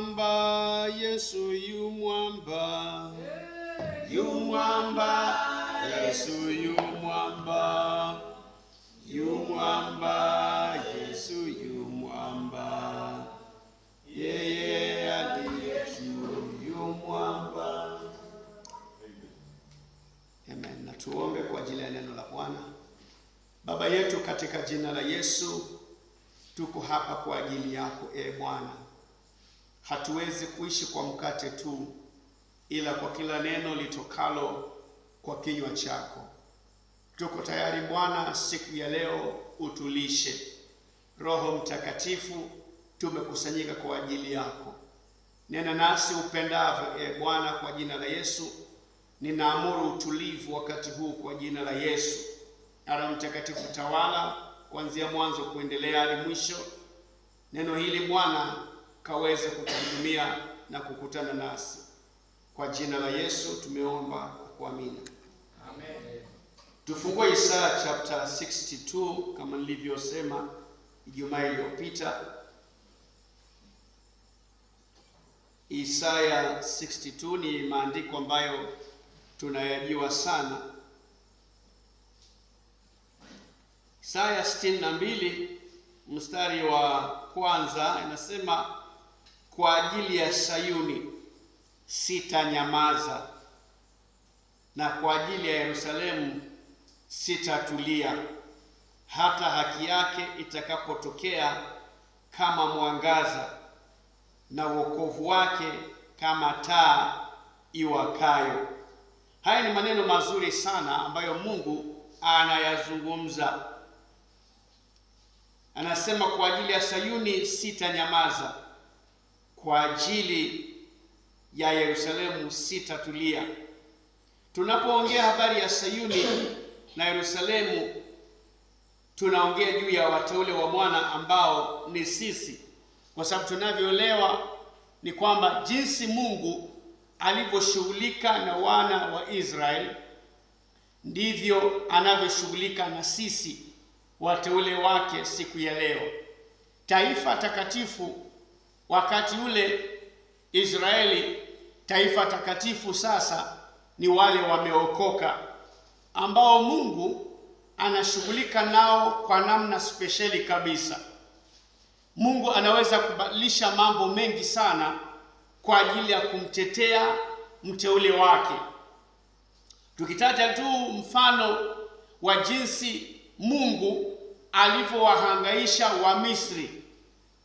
mwamba, Yesu yu mwamba. Yu mwamba, Yesu yu mwamba. Yu mwamba, Yesu yu mwamba. Yeye aliye juu yu mwamba. Amen. Na tuombe kwa ajili ya neno la Bwana. Baba yetu, katika jina la Yesu, tuko hapa kwa ajili yako Bwana. Hatuwezi kuishi kwa mkate tu, ila kwa kila neno litokalo kwa kinywa chako. Tuko tayari Bwana, siku ya leo utulishe. Roho Mtakatifu, tumekusanyika kwa ajili yako. Nena nasi upendavyo Bwana, kwa jina la Yesu. Ninaamuru utulivu wakati huu kwa jina la Yesu. Roho Mtakatifu, tawala kuanzia mwanzo kuendelea hadi mwisho. Neno hili Bwana kaweze kutuhudumia na kukutana nasi. Kwa jina la Yesu tumeomba kuamini. Amen. Tufungue Isaya chapter 62 kama nilivyosema Ijumaa iliyopita. Isaya 62 ni maandiko ambayo tunayajua sana. Isaya 62 mstari wa kwanza inasema, kwa ajili ya Sayuni sitanyamaza, na kwa ajili ya Yerusalemu sitatulia, hata haki yake itakapotokea kama mwangaza, na wokovu wake kama taa iwakayo. Haya ni maneno mazuri sana ambayo Mungu anayazungumza. Anasema kwa ajili ya Sayuni sitanyamaza, kwa ajili ya Yerusalemu sitatulia. Tunapoongea habari ya Sayuni na Yerusalemu, tunaongea juu ya wateule wa Bwana ambao ni sisi, kwa sababu tunavyoelewa ni kwamba jinsi Mungu alivyoshughulika na wana wa Israeli, ndivyo anavyoshughulika na sisi wateule wake siku ya leo. Taifa takatifu wakati ule Israeli, taifa takatifu sasa ni wale wameokoka ambao Mungu anashughulika nao kwa namna spesheli kabisa. Mungu anaweza kubadilisha mambo mengi sana kwa ajili ya kumtetea mteule wake. Tukitaja tu mfano wa jinsi Mungu alivyowahangaisha wa Misri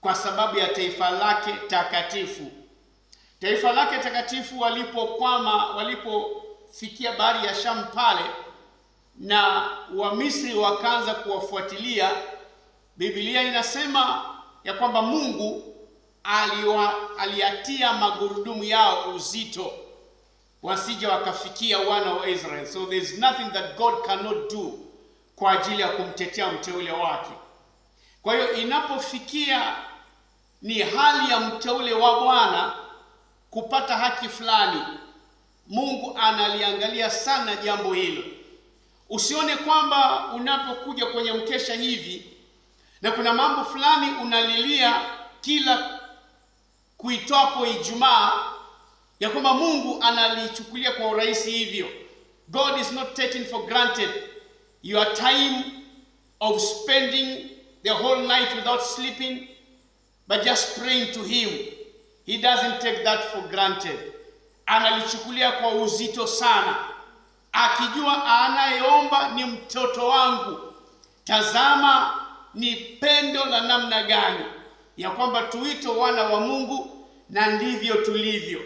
kwa sababu ya taifa lake takatifu. Taifa lake takatifu walipofikia bahari ya Shamu pale, na wa Misri wakaanza kuwafuatilia, Biblia inasema ya kwamba Mungu aliatia magurudumu yao uzito, wasije wakafikia wana wa Israeli. So there is nothing that God cannot do kwa ajili ya kumtetea mteule wake. Kwa hiyo inapofikia ni hali ya mteule wa Bwana kupata haki fulani, Mungu analiangalia sana jambo hilo. Usione kwamba unapokuja kwenye mkesha hivi na kuna mambo fulani unalilia kila kuitwapo Ijumaa, ya kwamba Mungu analichukulia kwa urahisi hivyo. God is not taken for granted your time of spending the whole night without sleeping, but just praying to him. He doesn't take that for granted. Analichukulia kwa uzito sana, akijua anayeomba ni mtoto wangu. Tazama ni pendo la namna gani ya kwamba tuitwe wana wa Mungu, na ndivyo tulivyo.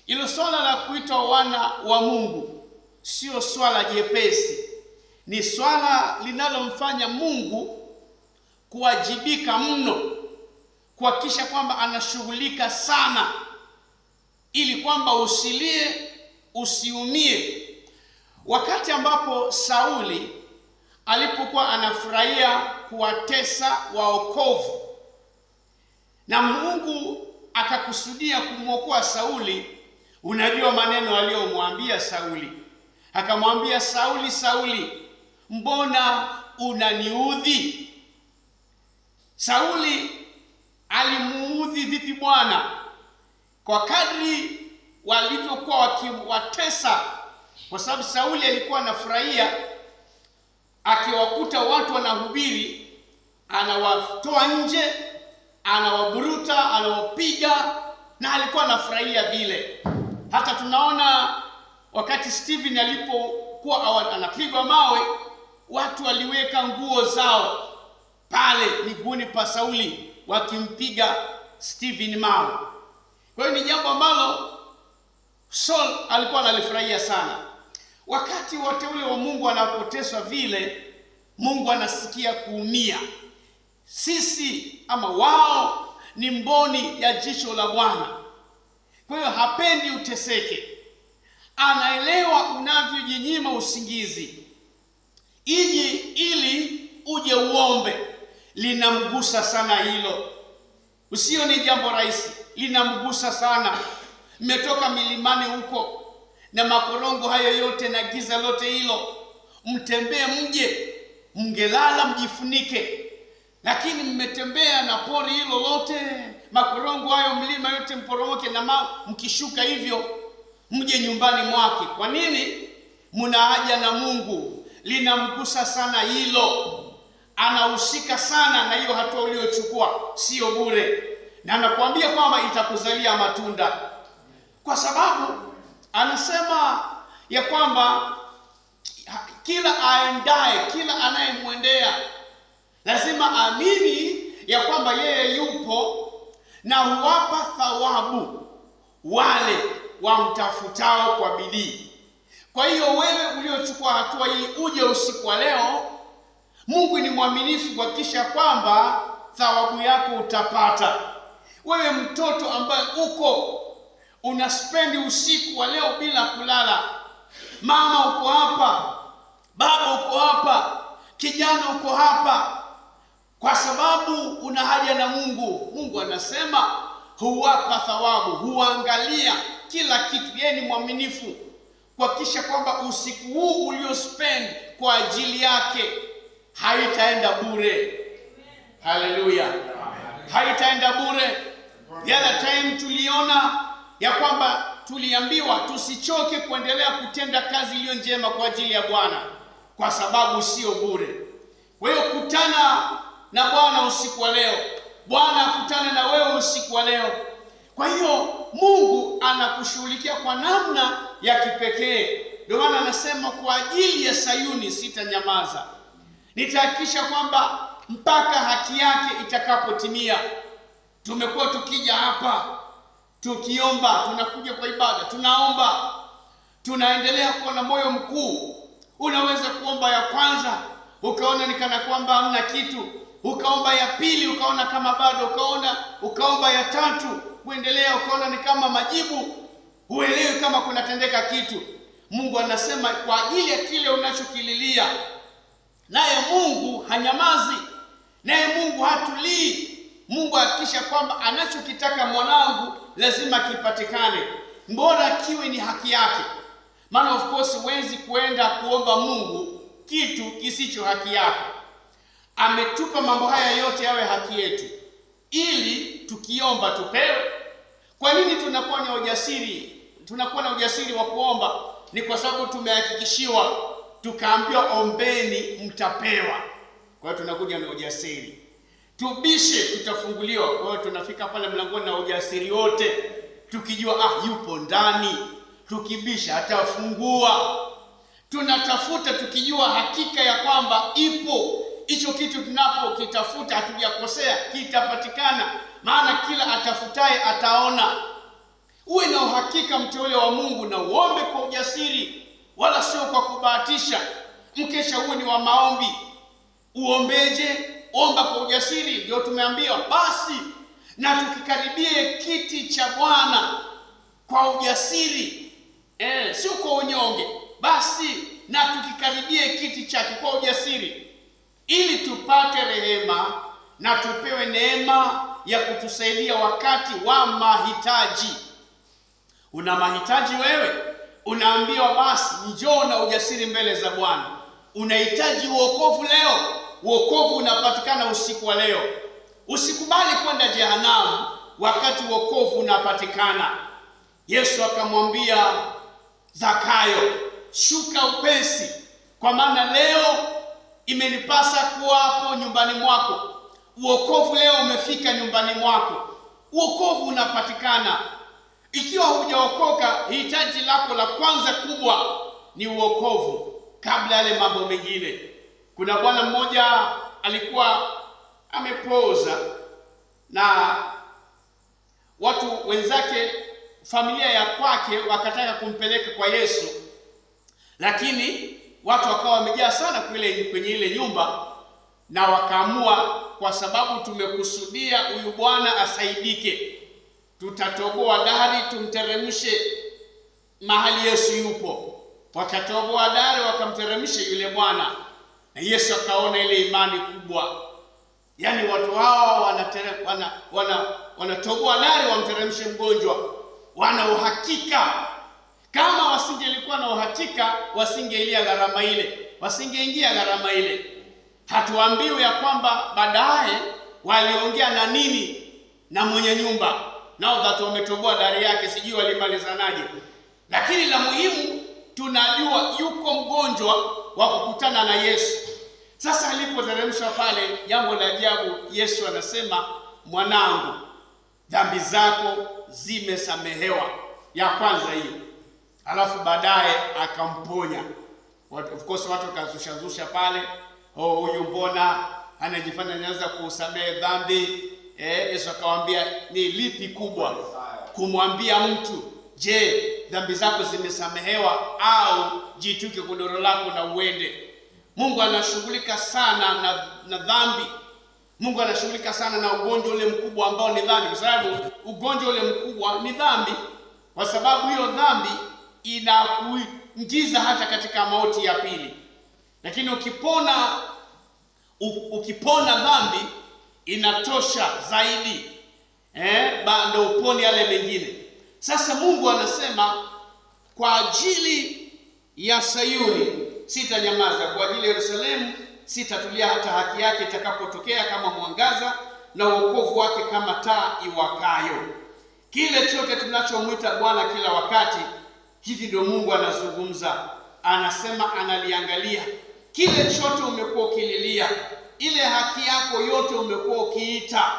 Ilo swala la kuitwa wana wa Mungu sio swala jepesi. Ni swala linalomfanya Mungu kuwajibika mno, kuhakikisha kwamba anashughulika sana, ili kwamba usilie, usiumie. Wakati ambapo Sauli alipokuwa anafurahia kuwatesa waokovu, na Mungu akakusudia kumwokoa Sauli, unajua maneno aliyomwambia Sauli. Akamwambia, Sauli, Sauli, mbona unaniudhi? Sauli alimuudhi vipi Bwana? kwa kadri walivyokuwa wakiwatesa, kwa sababu Sauli alikuwa anafurahia akiwakuta watu wanahubiri, anawatoa nje, anawaburuta, anawapiga, na alikuwa anafurahia vile. Hata tunaona wakati Stephen alipokuwa anapigwa mawe, watu waliweka nguo zao pale miguuni pa Sauli wakimpiga Stephen mawe. Kwa hiyo ni jambo ambalo Saul alikuwa analifurahia sana. Wakati wateule wa Mungu wanapoteswa vile, Mungu anasikia kuumia. Sisi ama wao ni mboni ya jicho la Bwana. Kwa hiyo hapendi uteseke. Anaelewa unavyojinyima usingizi ili uje uombe. Linamgusa sana hilo. Usione jambo rahisi, linamgusa sana. Mmetoka milimani huko na makorongo hayo yote na giza lote hilo, mtembee mje, mngelala mjifunike. Lakini mmetembea na pori hilo lote, makorongo hayo, mlima yote mporomoke, na mkishuka hivyo mje nyumbani mwake. Kwa nini? Muna haja na Mungu. Linamgusa sana hilo. Anahusika sana na hiyo hatua uliochukua, sio bure. Na anakuambia kwamba itakuzalia matunda. Kwa sababu anasema ya kwamba kila aendaye, kila anayemwendea lazima amini ya kwamba yeye yupo na huwapa thawabu wale wamtafutao kwa bidii. Kwa hiyo wewe uliochukua hatua hii uje usiku wa leo, Mungu ni mwaminifu kuhakikisha kwamba thawabu yako utapata. Wewe mtoto ambaye uko unaspendi usiku wa leo bila kulala, mama uko hapa, baba uko hapa, kijana uko hapa, kwa sababu una haja na Mungu. Mungu anasema huwapa thawabu, huangalia kila kitu. Yeye ni mwaminifu kuhakikisha kwamba usiku huu uliospend kwa ajili yake haitaenda bure. Haleluya. Haitaenda bure. The other time tuliona ya kwamba tuliambiwa tusichoke kuendelea kutenda kazi iliyo njema kwa ajili ya Bwana, kwa sababu sio bure. Kwa hiyo kutana na Bwana usiku wa leo. Bwana akutane na wewe usiku wa leo. Kwa hiyo Mungu anakushughulikia kwa namna ya kipekee. Ndio maana anasema kwa ajili ya Sayuni sitanyamaza. Nitahakikisha kwamba mpaka haki yake itakapotimia. Tumekuwa tukija hapa tukiomba, tunakuja kwa ibada, tunaomba, tunaendelea kuwa na moyo mkuu. Unaweza kuomba ya kwanza ukaona ni kana kwamba hamna kitu, ukaomba ya pili ukaona kama bado, ukaomba ya tatu kuendelea ukaona ni kama majibu, huelewi kama kunatendeka kitu. Mungu anasema kwa ajili ya kile unachokililia, naye Mungu hanyamazi, naye Mungu hatulii. Mungu hakikisha kwamba anachokitaka mwanangu lazima kipatikane, bora kiwe ni haki yake. Maana of course huwezi kuenda kuomba Mungu kitu kisicho haki yako. Ametupa mambo haya yote yawe haki yetu, ili tukiomba tupewe. Kwa nini tunakuwa na ujasiri? Tunakuwa na ujasiri wa kuomba ni kwa sababu tumehakikishiwa, tukaambiwa ombeni mtapewa. Kwa hiyo tunakuja na ujasiri. Tubishe tutafunguliwa. Kwa hiyo tunafika pale mlangoni na ujasiri wote, tukijua yupo ndani. Tukibisha atafungua. Tunatafuta tukijua hakika ya kwamba ipo. Hicho kitu tunapokitafuta hatujakosea, kitapatikana. Maana kila atafutaye ataona. Uwe na uhakika mteule wa Mungu, na uombe kwa ujasiri, wala sio kwa kubahatisha. Mkesha huu ni wa maombi. Uombeje? Omba kwa ujasiri. Ndio tumeambiwa basi na tukikaribie kiti cha Bwana kwa ujasiri, sio kwa unyonge. Basi na tukikaribie kiti chake kwa ujasiri, ili tupate rehema na tupewe neema ya kutusaidia wakati wa mahitaji. Una mahitaji wewe, unaambiwa basi njoo na ujasiri mbele za Bwana. Unahitaji uokovu leo, uokovu unapatikana usiku wa leo. Usikubali kwenda jehanamu wakati wokovu unapatikana. Yesu akamwambia Zakayo, shuka upesi, kwa maana leo imenipasa kuwa hapo nyumbani mwako. Wokovu leo umefika nyumbani mwako. Wokovu unapatikana. Ikiwa hujaokoka, hitaji lako la kwanza kubwa ni wokovu kabla yale mambo mengine. Kuna bwana mmoja alikuwa amepooza, na watu wenzake, familia ya kwake, wakataka kumpeleka kwa Yesu, lakini watu wakawa wamejaa sana kwenye ile nyumba, na wakaamua, kwa sababu tumekusudia huyu bwana asaidike, tutatoboa dari tumteremshe mahali Yesu yupo. Wakatoboa dari wakamteremsha yule bwana, na Yesu akaona ile imani kubwa. Yaani watu hawa wanatoboa dari wamteremshe mgonjwa, wana uhakika. Kama wasingelikuwa na uhakika, wasingeingia gharama ile. Hatuambiwi ya kwamba baadaye waliongea na nini na mwenye nyumba, nao that wametoboa dari yake, sijui walimalizanaje. Lakini la muhimu, tunajua yuko mgonjwa wa kukutana na Yesu. Sasa alipoteremshwa pale, jambo la ajabu, Yesu anasema, mwanangu, dhambi zako zimesamehewa. Ya kwanza hiyo. Alafu baadaye akamponya. Of course watu wakazusha pale, huyu mbona anajifanya anaweza kusamehe dhambi? Yesu akamwambia, ni lipi kubwa kumwambia mtu, je, dhambi zako zimesamehewa, au jituke godoro lako na uende? Mungu anashughulika sana na dhambi. Mungu anashughulika sana na ugonjwa ule mkubwa ambao ni dhambi, kwa sababu ugonjwa ule mkubwa ni dhambi, kwa sababu hiyo dhambi inakuingiza hata katika mauti ya pili. Lakini ukipona dhambi inatosha zaidi, baada uponi yale mengine. Sasa Mungu anasema, kwa ajili ya Sayuni sitanyamaza, kwa ajili ya Yerusalemu sitatulia, hata haki yake itakapotokea kama mwangaza, na wokovu wake kama taa iwakayo. Kile chote tunachomwita Bwana kila wakati, hivi ndio Mungu anazungumza. Anasema analiangalia kile chote umekuwa ukililia, ile haki yako yote umekuwa ukiita,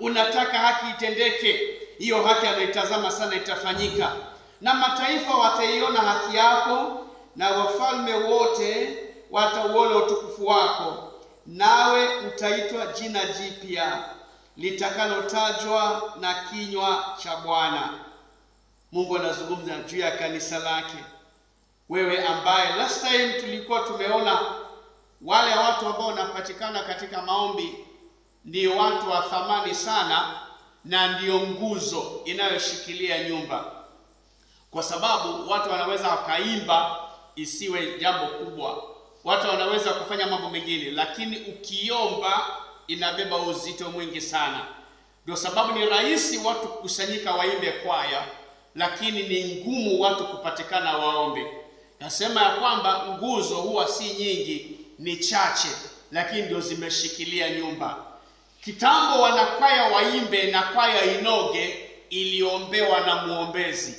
unataka haki itendeke. Hiyo haki anaitazama sana, itafanyika. Na mataifa wataiona haki yako, na wafalme wote watauona utukufu wako, nawe utaitwa jina jipya litakalotajwa na kinywa cha Bwana. Mungu anazungumza juu ya kanisa lake. Wewe ambaye last time tulikuwa tumeona wale watu ambao wanapatikana katika maombi ndio watu wa thamani sana, na ndio nguzo inayoshikilia nyumba, kwa sababu watu wanaweza wakaimba isiwe jambo kubwa, watu wanaweza kufanya mambo mengine, lakini ukiomba inabeba uzito mwingi sana. Ndio sababu ni rahisi watu kukusanyika waimbe kwaya, lakini ni ngumu watu kupatikana waombe. Nasema ya kwamba nguzo huwa si nyingi, ni chache, lakini ndio zimeshikilia nyumba. Kitambo wanakwaya waimbe na kwaya inoge, iliombewa na muombezi.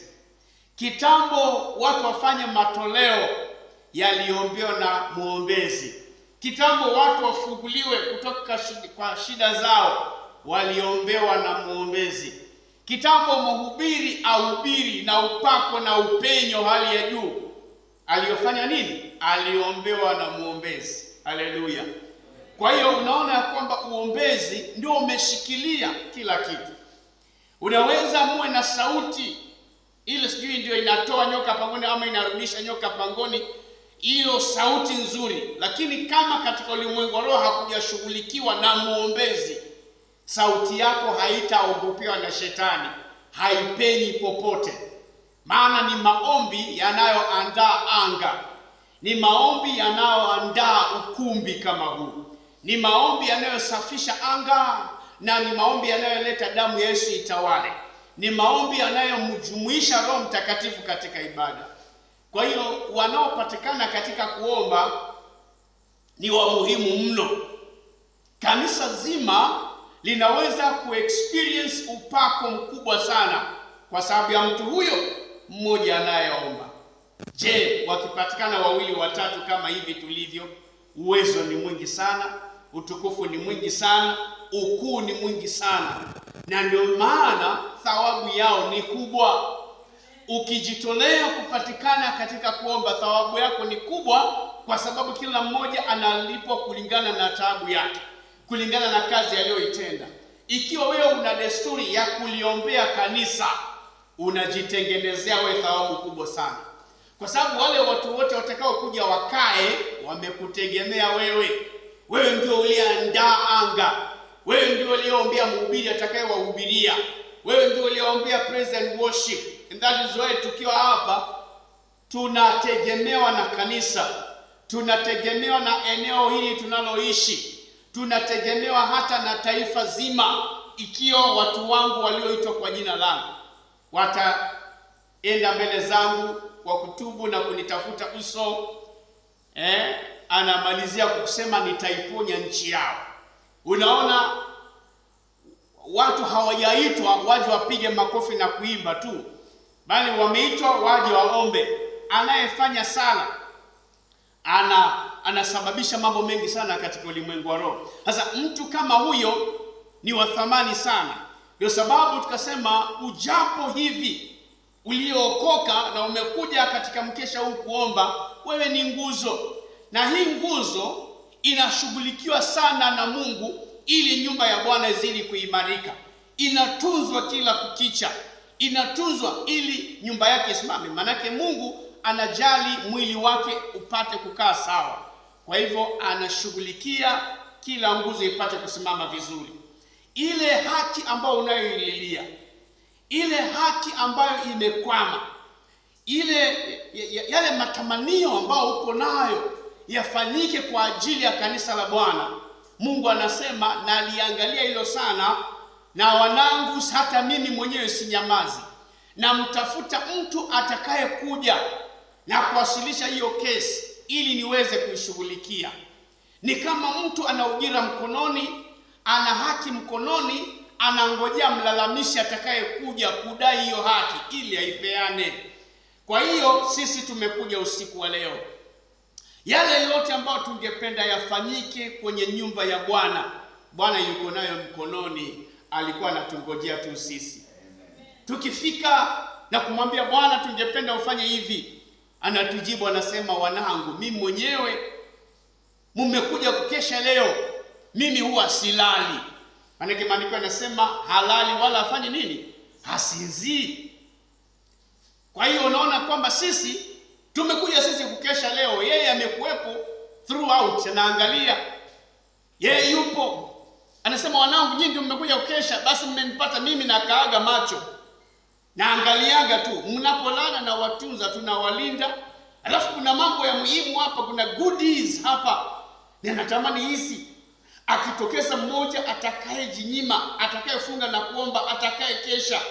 Kitambo watu wafanye matoleo, yaliombewa na muombezi. Kitambo watu wafunguliwe kutoka kwa shida zao, waliombewa na muombezi. Kitambo mhubiri ahubiri na upako na upenyo hali ya juu, aliyofanya nini? Aliombewa na muombezi. Haleluya! Kwa hiyo unaona kwamba uombezi ndio umeshikilia kila kitu. Unaweza muwe na sauti ile sijui ndio inatoa nyoka pangoni ama inarudisha nyoka pangoni, hiyo sauti nzuri, lakini kama katika ulimwengu wa roho hakujashughulikiwa na muombezi, sauti yako haitaogopewa na shetani, haipenyi popote. Maana ni maombi yanayoandaa anga, ni maombi yanayoandaa ukumbi kama huu, ni maombi yanayosafisha anga, na ni maombi yanayoleta damu ya Yesu itawale, ni maombi yanayomjumuisha Roho Mtakatifu katika ibada. Kwa hiyo wanaopatikana katika kuomba ni wa muhimu mno. Kanisa zima linaweza kuexperience upako mkubwa sana kwa sababu ya mtu huyo mmoja anayeomba. Je, wakipatikana wawili watatu kama hivi tulivyo, uwezo ni mwingi sana, utukufu ni mwingi sana, ukuu ni mwingi sana, na ndio maana thawabu yao ni kubwa. Ukijitolea kupatikana katika kuomba, thawabu yako ni kubwa, kwa sababu kila mmoja analipwa kulingana na taabu yake, kulingana na kazi aliyoitenda. Ikiwa wewe una desturi ya kuliombea kanisa, unajitengenezea wewe thawabu kubwa sana, kwa sababu wale watu wote watakao kuja wakae wamekutegemea wewe. Wewe ndio uliandaa anga, wewe ndio uliombea mhubiri atakayewahubiria, wewe ndio uliombea praise and worship. And that is why tukiwa hapa tunategemewa na kanisa, tunategemewa na eneo hili tunaloishi, tunategemewa hata na taifa zima. Ikiwa watu wangu walioitwa kwa jina langu wataenda mbele zangu kwa kutubu na kunitafuta uso, anamalizia kusema nitaiponya nchi yao. Unaona, watu hawajaitwa waje wapige makofi na kuimba tu, bali wameitwa waje waombe. Anayefanya sala anasababisha mambo mengi sana katika ulimwengu wa roho. Sasa mtu kama huyo ni wa thamani sana. Ndio sababu tukasema ujapo hivi uliookoka na umekuja katika mkesha huu kuomba, wewe ni nguzo, na hii nguzo inashughulikiwa sana na Mungu ili nyumba ya Bwana izidi kuimarika. Inatunzwa kila kukicha, inatunzwa ili nyumba yake isimame. Manake Mungu anajali mwili wake upate kukaa sawa, kwa hivyo anashughulikia kila nguzo ipate kusimama vizuri. Ile haki ambayo unayoililia, ile haki ambayo imekwama, yale matamanio ambayo uko nayo yafanyike kwa ajili ya kanisa la Bwana, Mungu anasema na aliangalia hilo sana, na wanangu hata mimi mwenyewe sinyamazi, na mtafuta mtu atakaye kuja na kuwasilisha hiyo kesi ili niweze kuishughulikia. Ni kama mtu ana ujira mkononi, ana haki mkononi, anangojea mlalamishi atakaye kuja kudai hiyo haki ili aipeane. Kwa hiyo sisi tumekuja usiku wa leo, yale yote ambayo tungependa yafanyike kwenye nyumba ya Bwana, Bwana yuko nayo mkononi, alikuwa anatungojea tu sisi. Tukifika na kumwambia Bwana tungependa ufanye hivi, anatujibu anasema, wanangu, mimi mwenyewe mmekuja kukesha leo, mimi huwa silali. Manake maandiko yanasema halali wala afanye nini? Hasinzii. Kwa hiyo unaona kwamba sisi tumekuja sisi kukesha leo, yeye amekuwepo throughout, anaangalia, yeye yupo. Anasema, wanangu, nyinyi ndio mmekuja kukesha, basi mmenipata mimi na kaaga macho, naangaliaga tu. Mnapolala na watunza, tunawalinda. Alafu kuna mambo ya muhimu hapa, kuna goodies hapa, na natamani hizi akitokeza mmoja atakaye jinyima, atakayefunga na kuomba, atakaye kesha,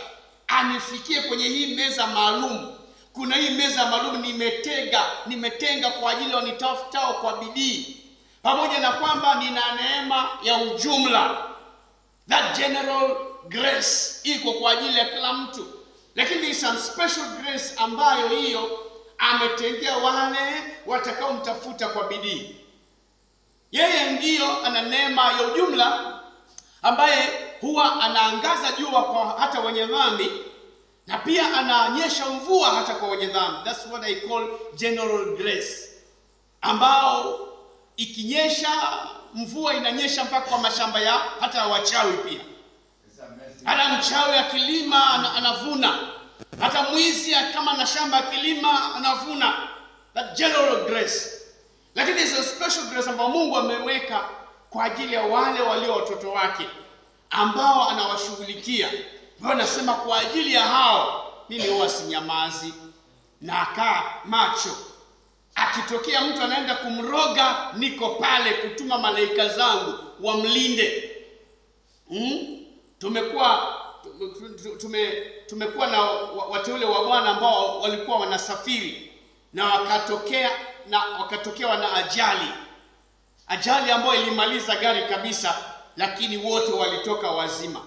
anifikie kwenye hii meza maalum. Kuna hii meza maalum nimetenga kwa ajili ya wanitafutao kwa bidii, pamoja na kwamba nina neema ya ujumla, that general grace iko kwa ajili ya kila mtu, lakini some special grace ambayo hiyo ametengea wale watakao mtafuta kwa bidii. Yeye ndiyo ana neema ya ujumla ambaye huwa anaangaza jua kwa hata wenye dhambi, na pia ananyesha mvua hata kwa wenye dhambi. That's what I call general grace, ambao ikinyesha mvua inanyesha mpaka kwa mashamba ya hata wachawi pia. Hata mchawi akilima anavuna, hata mwizi kama na shamba akilima anavuna. That general grace. Lakini is a special grace ambayo Mungu ameweka kwa ajili ya wale walio watoto wake, ambao anawashughulikia. Bwana anasema kwa ajili ya hao mimi huwa sinyamazi, na kaa macho. Akitokea mtu anaenda kumroga, niko pale kutuma malaika zangu wamlinde. Tumekuwa na wateule wa Bwana ambao walikuwa wanasafiri na wakatokewa na ajali ambayo ilimaliza gari kabisa, lakini wote walitoka wazima,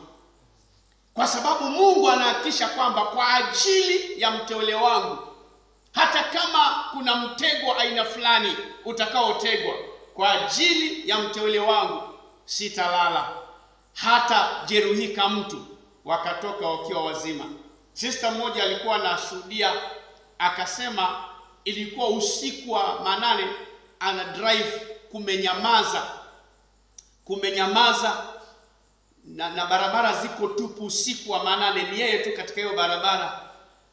kwa sababu Mungu anahakikisha kwamba kwa ajili ya mteule wangu, hata kama kuna mtego aina fulani utakaotegwa, kwa ajili ya mteule wangu sitalala hata jeruhika mtu. Wakatoka wakiwa wazima. Sister mmoja alikuwa anashuhudia, akasema ilikuwa usiku wa manane, ana drive, kumenyamaza na barabara ziko tupu, usiku wa manane, ni yeye tu katika hiyo barabara.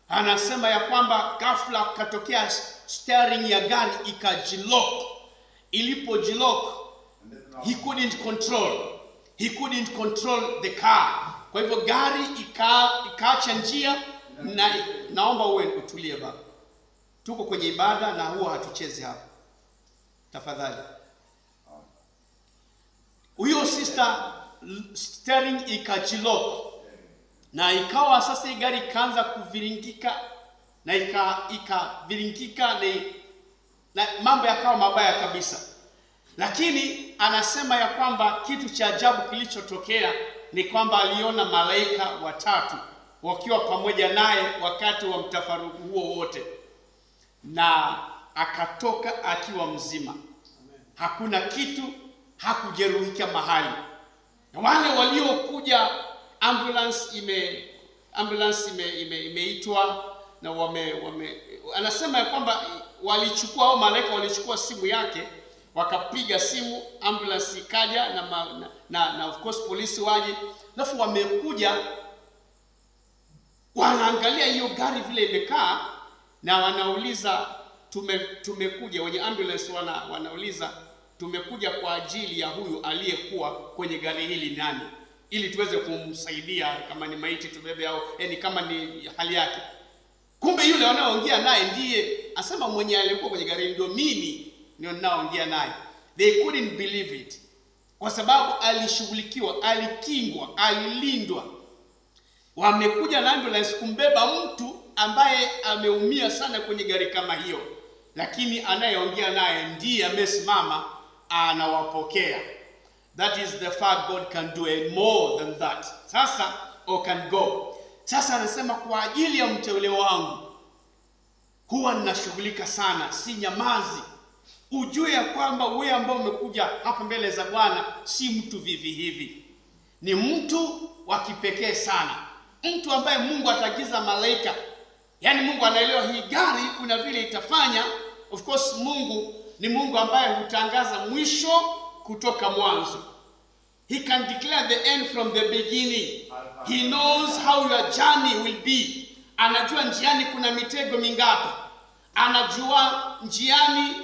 Anasema ya kwamba ghafla katokea steering ya gari ikajilock. Ilipojilock, he couldn't control the car. Kwa hivyo gari ikaacha njia. Naomba uwe utulie baba, tuko kwenye ibada na huwa hatuchezi hapa, tafadhali. Huyo sister steering ikajilock, na ikawa sasa hii gari ikaanza kuviringika na ikaviringika na mambo yakawa mabaya kabisa. Lakini anasema ya kwamba kitu cha ajabu kilichotokea ni kwamba aliona malaika watatu wakiwa pamoja naye wakati wa mtafaruku huo wote, na akatoka akiwa mzima. Hakuna kitu, hakujeruhika mahali. Na wale waliokuja, ambulance imeitwa na anasema ya kwamba walichukua, au malaika walichukua simu yake, wakapiga simu, ambulance ikaja na of course polisi waje. Alafu wamekuja, wanaangalia hiyo gari vile imekaa, na wanauliza tumekuja, wenye ambulance wanauliza tumekuja kwa ajili ya huyu aliyekuwa kwenye gari hili nani, ili tuweze kumsaidia, kama ni maiti tubebe, au kama ni hali yake. Kumbe yule wanaoongea naye ndiye asema mwenye alikuwa kwenye gari ndio mimi ndio ninaoongea naye. They couldn't believe it, kwa sababu alishughulikiwa, alikingwa, alilindwa. Wamekuja na ambulance kumbeba mtu ambaye ameumia sana kwenye gari kama hiyo, lakini anayeongea naye ndiye amesimama anawapokea. That is the fact God can do and more than that. Sasa can go. Sasa anasema kwa ajili ya mteule wangu huwa ninashughulika sana, si nyamazi. Ujue ya kwamba wewe ambao umekuja hapa mbele za Bwana si mtu vivi hivi, ni mtu wa kipekee sana, mtu ambaye Mungu atagiza malaika. Yaani Mungu anaelewa hii gari kuna vile itafanya. Of course Mungu ni Mungu ambaye hutangaza mwisho kutoka mwanzo. He can declare the end from the beginning. He knows how your journey will be. Anajua njiani kuna mitego mingapi. Anajua njiani,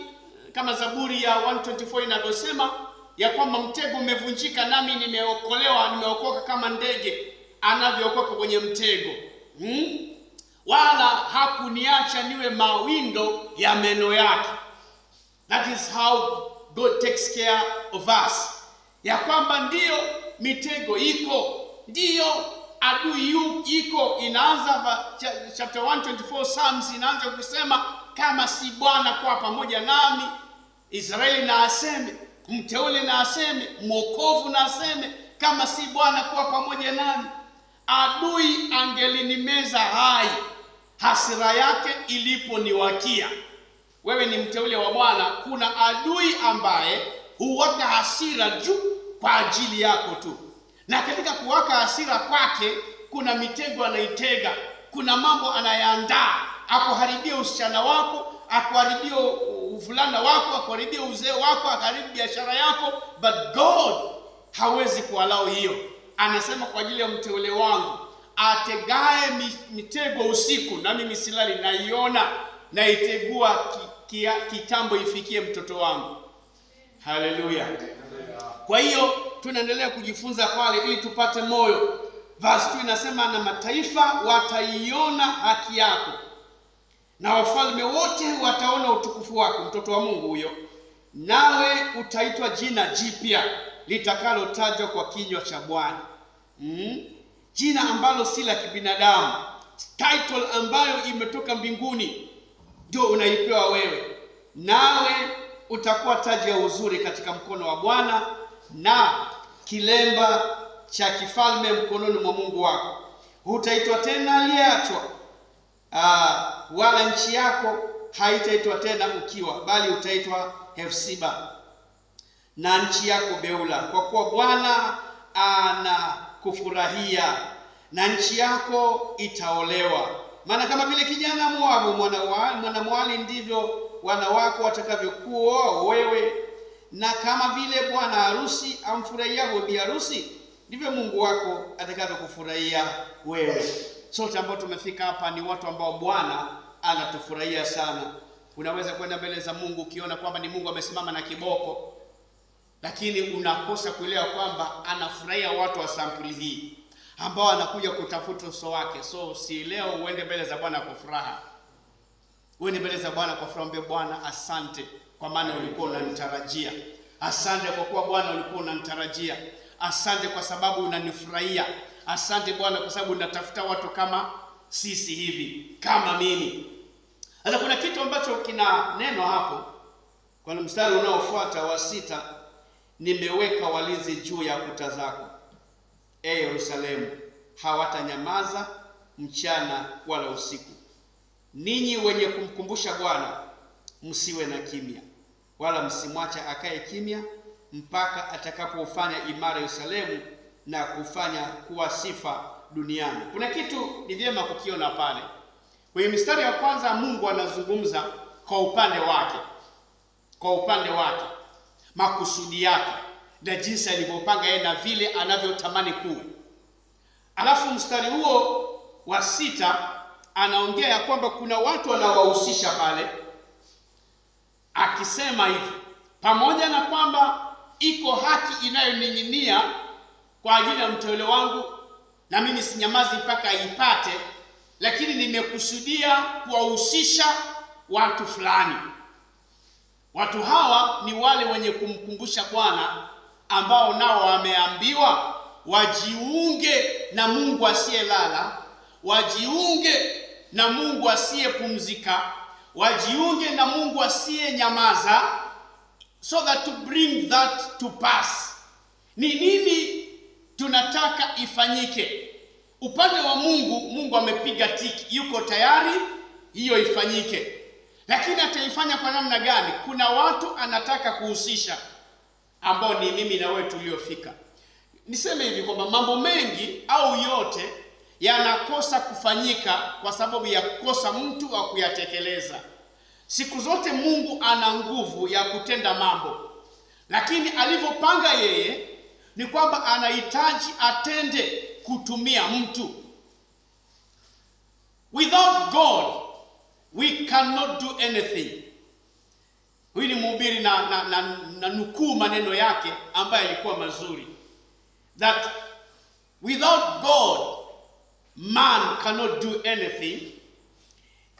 kama Zaburi ya 124 inavyosema ya kwamba mtego umevunjika nami nimeokoka kama ndege anavyookoka kwenye mtego. Wala hakuniacha niwe mawindo ya meno yake. That is how God takes care of us. Ya kwamba ndiyo mitego iko, ndiyo adui iko. Inaanza chapter 124 Psalms inaanza kusema kama si Bwana kwa pamoja nami, Israeli na aseme, mteule na aseme, mwokovu na aseme, kama si Bwana kwa pamoja nami, adui angelinimeza hai, hasira yake iliponiwakia. Wewe ni mteule wa Bwana, kuna adui ambaye huwaka hasira juu kwa ajili yako tu. Na katika kuwaka hasira kwake kuna mitego anaitega, kuna mambo anayaandaa, akuharibia usichana wako, akuharibia uvulana wako, akuharibia uzee wako, akuharibia biashara yako. But God hawezi kuallow hiyo. Anasema kwa ajili ya mteule wangu, ategae mitego usiku na mimi silali, naiona na itegua kitambo ifikie mtoto wangu. Haleluya. Kwa hiyo tunaendelea kujifunza pale ili tupate moyo. Verse 2 inasema na mataifa wataiona haki yako, na wafalme wote wataona utukufu wako. Mtoto wa Mungu huyo, nawe utaitwa jina jipya litakalotajwa kwa kinywa cha Bwana. Jina ambalo si la kibinadamu, title ambayo imetoka mbinguni, ndio unaipewa wewe. Nawe utakuwa taji ya uzuri katika mkono wa Bwana, na kilemba cha kifalme mkononi mwa Mungu wako. Hutaitwa tena aliyeachwa, wala nchi yako haitaitwa tena ukiwa, bali utaitwa Hefsiba, na nchi yako Beula, kwa kuwa Bwana anakufurahia, na nchi yako itaolewa. Maana kama vile kijana Moabu mwanamwali, ndivyo wana wako watakavyokuoa wewe, na kama vile bwana harusi amfurahiavyo bi harusi, ndivyo Mungu wako atakavyokufurahia wewe. Sote ambao tumefika hapa ni watu ambao Bwana anatufurahia sana. Unaweza kwenda mbele za Mungu ukiona kwamba ni Mungu amesimama na kiboko, lakini unakosa kuelewa kwamba anafurahia watu wa sampuli hii ambao anakuja kutafuta uso wake. So si leo uende mbele za Bwana kwa furaha. Uende mbele za Bwana kwa furaha, mwambie Bwana asante kwa maana ulikuwa unanitarajia. Asante kwa kuwa Bwana ulikuwa unanitarajia. Asante kwa sababu unanifurahia. Asante Bwana kwa sababu unatafuta watu kama sisi hivi, kama mimi. Sasa kuna kitu ambacho kina neno hapo kwa mstari unaofuata wa 6, nimeweka walinzi juu ya kuta zako, Yerusalemu, hawatanyamaza mchana wala usiku. Ninyi wenye kumkumbusha Bwana, msiwe na kimya, wala msimwacha akae kimya, mpaka atakapofanya imara Yerusalemu na kufanya kuwa sifa duniani. Kuna kitu ni vyema kukiona pale. Kwenye mstari wa kwanza Mungu anazungumza kwa upande wake. Kwa upande wake, makusudi yake na jinsi alivyopanga yeye na vile anavyotamani kuwe. Alafu mstari huo wa 6 anaongea ya kwamba kuna watu wanawahusisha pale, akisema hivi: pamoja na kwamba iko haki inayoning'inia kwa ajili ya mteule wangu, na mimi sinyamazi mpaka aipate, lakini nimekusudia kuwahusisha watu fulani. Watu hawa ni wale wenye kumkumbusha Bwana, ambao nao wameambiwa wajiunge na Mungu asiyelala, wajiunge na Mungu asiyepumzika, wajiunge na Mungu asiyenyamaza, so that to bring that to pass. Ni nini tunataka ifanyike? Upande wa Mungu, Mungu amepiga tiki, yuko tayari hiyo ifanyike. Lakini ataifanya kwa namna gani? Kuna watu anataka kuhusisha, ambao ni mimi na wewe tuliofika. Niseme hivi kwamba mambo mengi au yote yanakosa kufanyika kwa sababu ya kukosa mtu wa kuyatekeleza. Siku zote Mungu ana nguvu ya kutenda mambo, lakini alivyopanga yeye ni kwamba anahitaji atende kutumia mtu. Without God we cannot do anything. Huyu ni mhubiri na nukuu maneno yake ambayo yalikuwa mazuri, that without God man cannot do anything,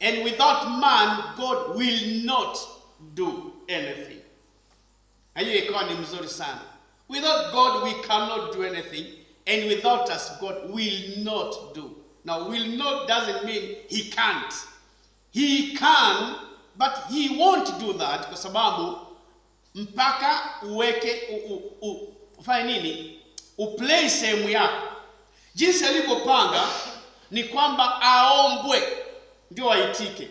and without man God will not do anything. Hiyo ikawa ni mzuri sana. Without God we cannot do anything, and without us God will not do. Now will not doesn't mean he can't. He can, but he won't do that, kwa sababu mpaka uweke ufanye nini? Uplay sehemu yako. Jinsi alivyopanga ni kwamba aombwe ndio aitike,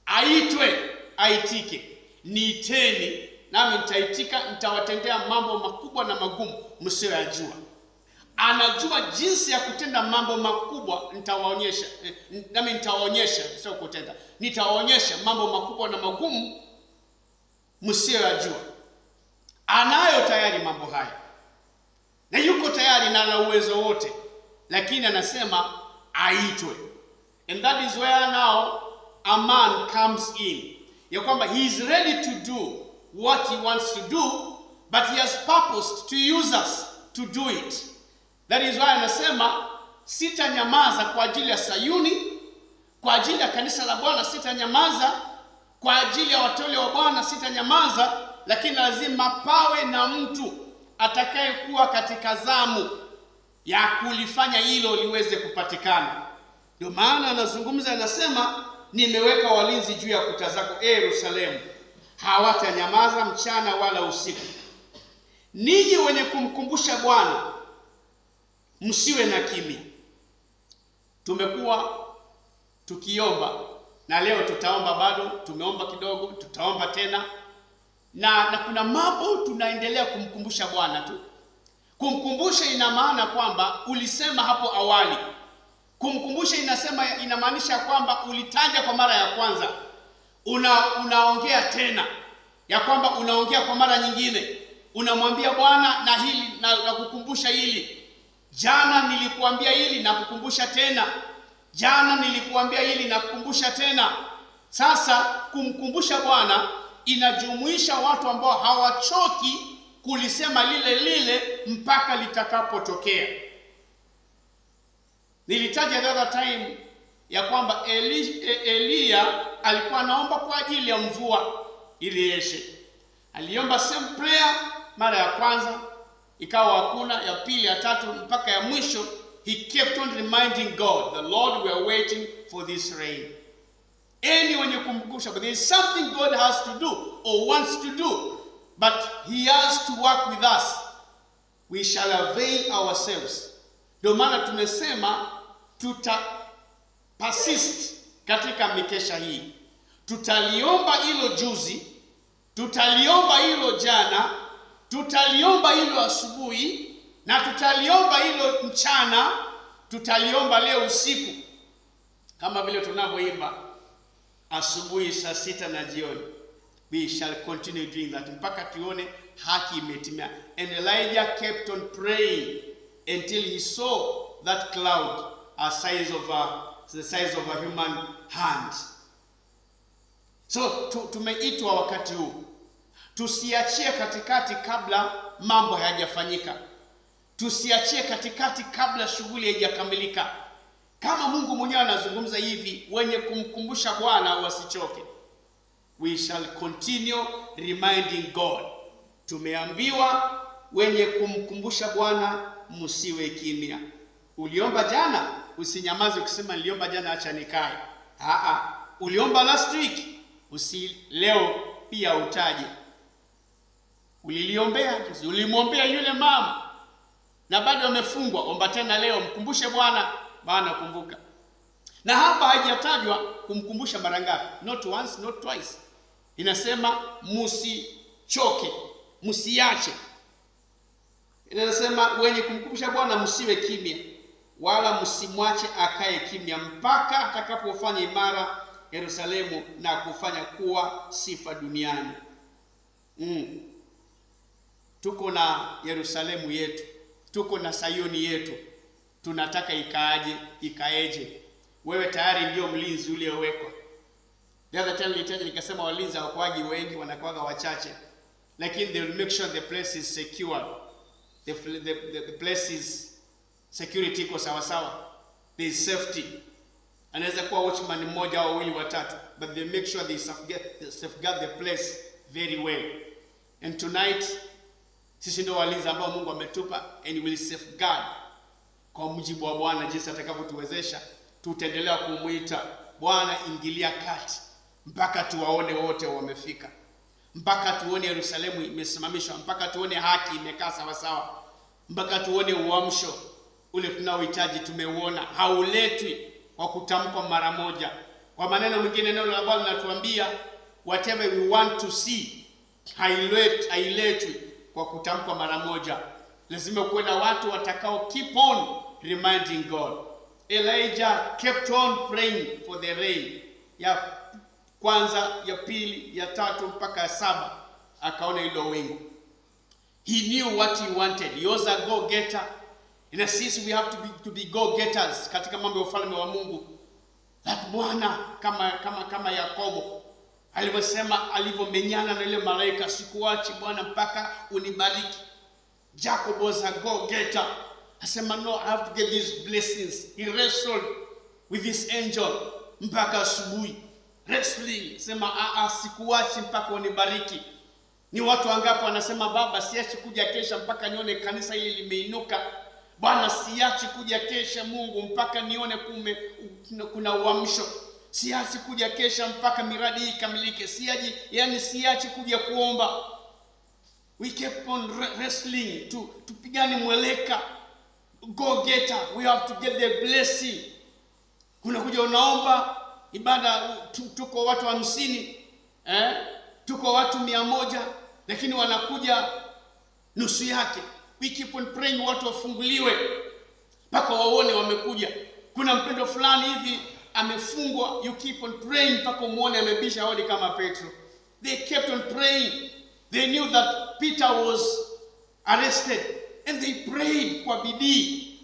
aitwe aitike. Niiteni nami nitaitika, nitawatendea mambo makubwa na magumu msiyoyajua. Anajua jinsi ya kutenda mambo makubwa, nitawaonyesha. Nami nitawaonyesha, sio kutenda. Nitawaonyesha mambo makubwa na magumu msiyoyajua. Anayo tayari mambo haya, na yuko tayari na ana uwezo wote, lakini anasema aitwe. And that is where now a man comes in. Ya kwamba he is ready to do what he wants to do, but he has purposed to use us to do it. That is why anasema sitanyamaza kwa ajili ya Sayuni, kwa ajili ya kanisa la Bwana sitanyamaza, kwa ajili ya wateule wa Bwana sitanyamaza, lakini lazima pawe na mtu atakayekuwa katika zamu ya kulifanya hilo liweze kupatikana. Ndio maana anazungumza, anasema nimeweka walinzi juu ya kuta zako Yerusalemu, hawatanyamaza mchana wala usiku. ninyi wenye kumkumbusha Bwana msiwe na kimya. Tumekuwa tukiomba na leo tutaomba, bado tumeomba kidogo, tutaomba tena, na kuna mambo tunaendelea kumkumbusha Bwana tu. Kumkumbusha ina maana kwamba ulisema hapo awali. Kumkumbusha inamaanisha kwamba ulitaja kwa mara ya kwanza, unaongea tena, ya kwamba unaongea kwa mara nyingine, unamwambia Bwana na hili na kukumbusha hili. Jana nilikuambia hili na kukumbusha tena. Jana nilikuambia hili na kukumbusha tena. Sasa kumkumbusha Bwana inajumuisha watu ambao hawachoki kulisema lile lile mpaka litakapotokea. Nilitaja the other time ya kwamba Elia alikuwa anaomba kwa ajili ya mvua ili yeshe. Aliomba same prayer mara ya kwanza, ikawa hakuna, ya pili, ya tatu, mpaka ya mwisho. He kept on reminding God, the Lord, we are waiting for this rain. When you kumkumbusha, but there is something God has to do or wants to do, but he has to work with us. We shall avail ourselves. Ndio maana tumesema persist katika mikesha hii. Tutaliomba hilo juzi, tutaliomba hilo jana, tutaliomba hilo asubuhi, na tutaliomba hilo mchana, tutaliomba leo usiku, kama vile tunavyoimba asubuhi, saa sita na jioni. We shall continue doing that mpaka tuone haki imetimia. And Elijah kept on praying until he saw that cloud the size of a human hand. So tumeitwa wakati huu tusiachie katikati kabla mambo hayajafanyika. Tusiachie katikati kabla shughuli haijakamilika. Kama Mungu mwenyewe anazungumza hivi, wenye kumkumbusha Bwana wasichoke. We shall continue reminding God. Tumeambiwa wenye kumkumbusha Bwana msiwe kimya. Uliomba jana, usinyamaze ukisema niliomba jana acha nikae. Uliomba last week, leo pia utaje. Uliliombea, ulimwombea yule mama na bado amefungwa, omba tena leo, mkumbushe Bwana, Bwana kumbuka. Na hapa haijatajwa kumkumbusha mara ngapi. Not once, not twice. Inasema msichoke, msiache. Inasema wenye kumkumbusha Bwana msiwe kimya, wala msimwache akae kimya mpaka atakapofanya imara Yerusalemu na kufanya kuwa sifa duniani. Tuko na Yerusalemu yetu, tuko na Sayuni yetu. Tunataka ikaeje? Wewe tayari ndio mlinzi uliowekwa. The other time nikasema walinzi hawakuagi wengi, wanakuaga wachache, lakini they will make sure the place is secured. The place is security iko sawa sawa. There is safety. Anaweza kuwa watchman mmoja au wawili watatu, but they make sure they safeguard the place very well. And tonight sisi ndio walinzi ambao Mungu ametupa, and will safeguard kwa mujibu wa Bwana jinsi atakavyotuwezesha. Tutaendelea kumuita Bwana, ingilia kati mpaka tuwaone wote wamefika, mpaka tuone Yerusalemu imesimamishwa, mpaka tuone haki imekaa sawa sawa, mpaka tuone uamsho ule tunaohitaji tumeuona. Hauletwi kwa kutamkwa mara moja. Kwa maneno mengine, neno la Bwana linatuambia whatever we want to see hailetwi kwa kutamkwa mara moja. Lazima kuwe na watu watakao keep on reminding God. Elijah kept on praying for the rain. Ya kwanza, ya pili, ya tatu mpaka ya saba akaona hilo wingu. He knew what he wanted. He was a go-getter. And sisi we have to be go-getters katika mambo ya ufalme wa Mungu. That Bwana kama Yakobo alivyosema, alivyomenyana na ile malaika, sikuachi Bwana mpaka unibariki. Jacob was a go-getter. Asema no, I have to get these blessings. He wrestled with this angel mpaka asubuhi. Wrestling, sema sikuachi mpaka unibariki. Ni watu wangapi wanasema Baba, siachi kuja kesha mpaka nione kanisa hili limeinuka. Bwana, siachi kuja kesha Mungu mpaka nione kuna uamsho. Siachi kuja kesha mpaka miradi hii ikamilike. Siachi kuja kuomba. We kept on wrestling tupigane mweleka, go getter, we have to get the blessing. Unakuja unaomba ibada, tuko watu 50, tuko watu 100, lakini wanakuja nusu yake. We keep on praying watu wafunguliwe mpaka waone wamekuja. Kuna mpendo fulani hivi amefungwa, you keep on praying mpaka muone amebisha hodi kama Petro. They kept on praying. They knew that Peter was arrested and they prayed kwa bidii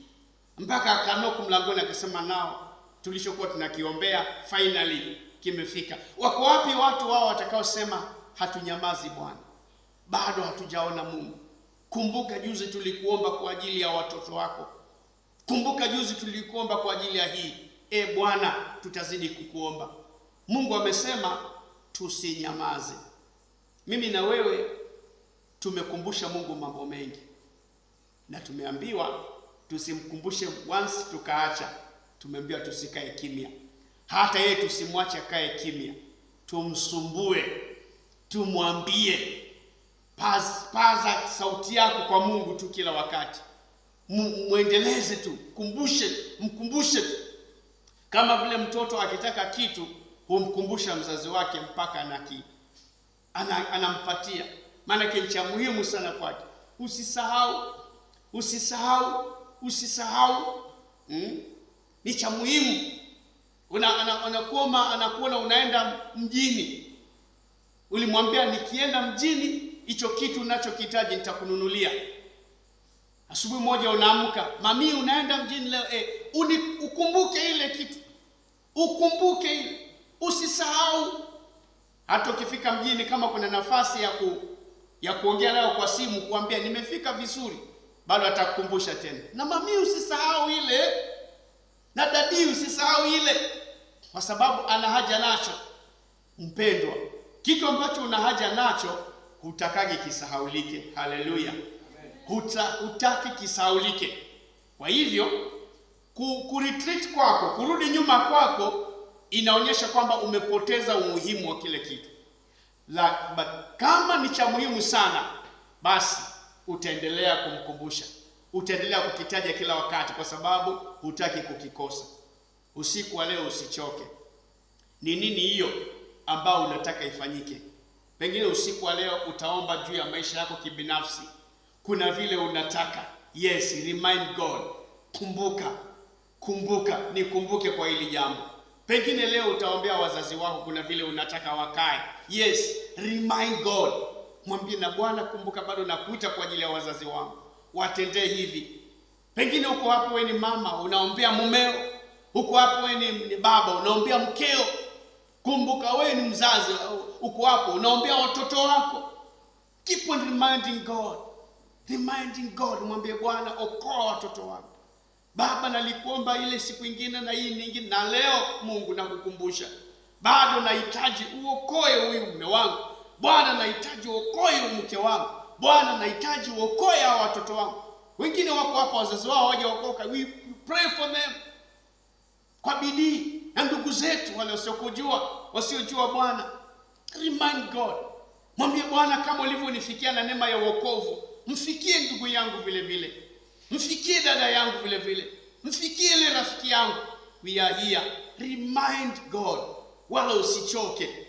mpaka akanoku mlangoni akasema, nao tulichokuwa tunakiombea finally kimefika. Wako wapi watu wao watakaosema hatunyamazi Bwana, bado hatujaona Mungu? Kumbuka juzi tulikuomba kwa ajili ya watoto wako. Kumbuka juzi tulikuomba kwa ajili ya hii. Bwana, tutazidi kukuomba. Mungu amesema tusinyamaze. Mimi na wewe tumekumbusha Mungu mambo mengi, na tumeambiwa tusimkumbushe once tukaacha. Tumeambiwa tusikae kimya. Hata yeye tusimwache akae kimya. Tumsumbue, tumwambie. Paza sauti yako kwa Mungu tu kila wakati. Muendeleze tu, mkumbushe tu. Kama vile mtoto akitaka kitu humkumbusha mzazi wake mpaka anampatia. Maana cha muhimu sana kwake. Usisahau. Ni cha muhimu. Anakuona unaenda mjini. Ulimwambia nikienda mjini hicho kitu unachokihitaji nitakununulia. Asubuhi moja unaamka, mami unaenda mjini leo, ukumbuke ile kitu. Ukumbuke ile. Usisahau. Hata ukifika mjini kama kuna nafasi ya kuongea nayo kwa simu kuambia nimefika vizuri, bado atakukumbusha tena. Na mami usisahau ile. Na dadi usisahau ile. Kwa sababu ana haja nacho. Mpendwa, kitu ambacho una haja nacho hutakagi kisahaulike. Haleluya. Hutaki kisahaulike. Kwa hivyo kuretreat kwako, kurudi nyuma kwako, inaonyesha kwamba umepoteza umuhimu wa kile kitu. But kama ni cha muhimu sana, basi utaendelea kumkumbusha. Utaendelea kukitaja kila wakati kwa sababu hutaki kukikosa. Usiku wa leo usichoke. Ni nini hiyo ambao unataka ifanyike? Pengine usiku wa leo utaomba juu ya maisha yako kibinafsi. Kuna vile unataka. Yes, remind God. Kumbuka, nikumbuke kwa hili jambo. Pengine leo utaombea wazazi wako, kuna vile unataka wakae. Yes, remind God. Mwambie na Bwana, kumbuka bado nakuita kwa ajili ya wazazi wangu. Watendee hivi. Pengine uko hapo wewe ni mama, unaombea mumeo. Uko hapo wewe ni baba, unaombea mkeo. Kumbuka wewe ni mzazi, uko hapo unaombea watoto wako. Keep on reminding God. Mwambie Bwana, okoa watoto wako. Baba, nalikuomba ile siku nyingine na hii nyingine, na leo Mungu nakukumbusha. Bado nahitaji uokoe huyu mume wangu. Bwana, nahitaji uokoe huyu mke wangu. Bwana, nahitaji uokoe hao watoto wangu. Wengine wako hapa wazazi wao hawajaokoka. We pray for them kwa bidii. Na ndugu zetu wale wasiojua Bwana, remind God. Mwambie Bwana, kama ulivyonifikia na neema ya wokovu, mfikie ndugu yangu vile vile. Mfikie dada yangu vile vile. Mfikie ile rafiki yangu. We are here. Remind God. Wala usichoke.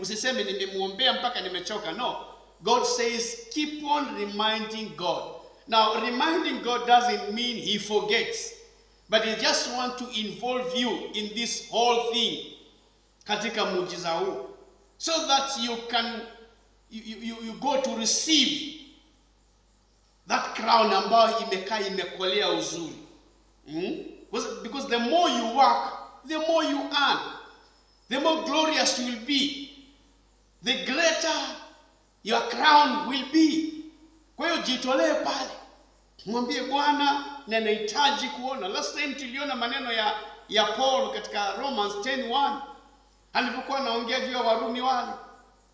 Usiseme nimemuombea mpaka nimechoka. No. God says keep on reminding God. Now, reminding God doesn't mean he forgets. But he just wants to involve you in this whole thing. Katika muujiza huu. So that you can you go to receive that crown ambayo imekolea uzuri. Because the more you work, the more you earn. The more glorious you will be. The greater your crown will be. Kwa hiyo jitolee pale. Mwambie Bwana, ninahitaji kuona. Last time tuliona maneno ya Paul katika Romans 10:1. Alipokuwa anaongea juu ya Warumi wale.